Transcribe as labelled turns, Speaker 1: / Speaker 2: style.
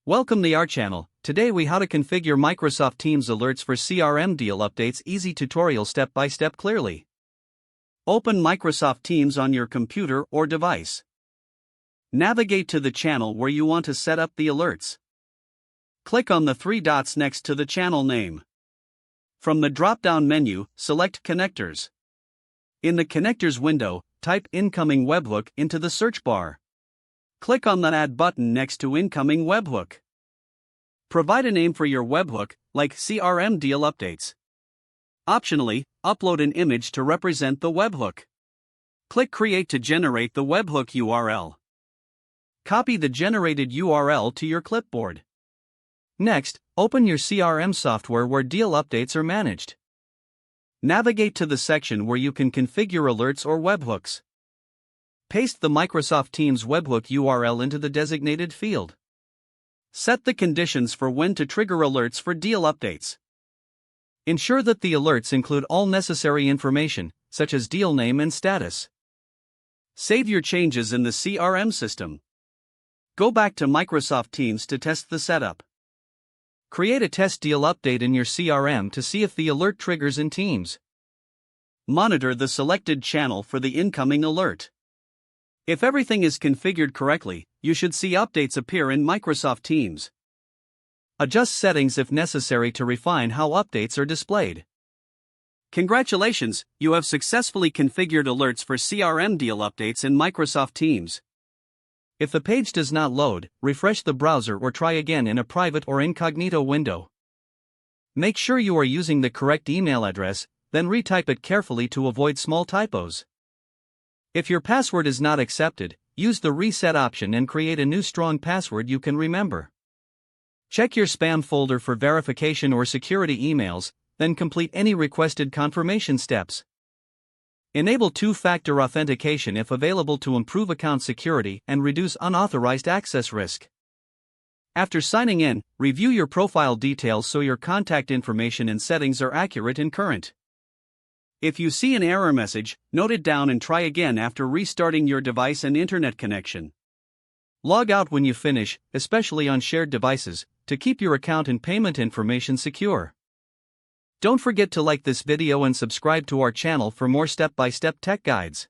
Speaker 1: Welcome to our channel. Today we how to configure Microsoft Teams alerts for CRM deal updates. Easy tutorial step by step clearly. Open Microsoft Teams on your computer or device. Navigate to the channel where you want to set up the alerts. Click on the three dots next to the channel name. From the drop-down menu, select Connectors. In the Connectors window, type Incoming Webhook into the search bar. Click on the Add button next to Incoming Webhook. Provide a name for your webhook, like CRM Deal Updates. Optionally, upload an image to represent the webhook. Click Create to generate the webhook URL. Copy the generated URL to your clipboard. Next, open your CRM software where deal updates are managed. Navigate to the section where you can configure alerts or webhooks. Paste the Microsoft Teams webhook URL into the designated field. Set the conditions for when to trigger alerts for deal updates. Ensure that the alerts include all necessary information, such as deal name and status. Save your changes in the CRM system. Go back to Microsoft Teams to test the setup. Create a test deal update in your CRM to see if the alert triggers in Teams. Monitor the selected channel for the incoming alert. If everything is configured correctly, you should see updates appear in Microsoft Teams. Adjust settings if necessary to refine how updates are displayed. Congratulations, you have successfully configured alerts for CRM deal updates in Microsoft Teams. If the page does not load, refresh the browser or try again in a private or incognito window. Make sure you are using the correct email address, then retype it carefully to avoid small typos. If your password is not accepted, use the reset option and create a new strong password you can remember. Check your spam folder for verification or security emails, then complete any requested confirmation steps. Enable two-factor authentication if available to improve account security and reduce unauthorized access risk. After signing in, review your profile details so your contact information and settings are accurate and current. If you see an error message, note it down and try again after restarting your device and internet connection. Log out when you finish, especially on shared devices, to keep your account and payment information secure. Don't forget to like this video and subscribe to our channel for more step-by-step tech guides.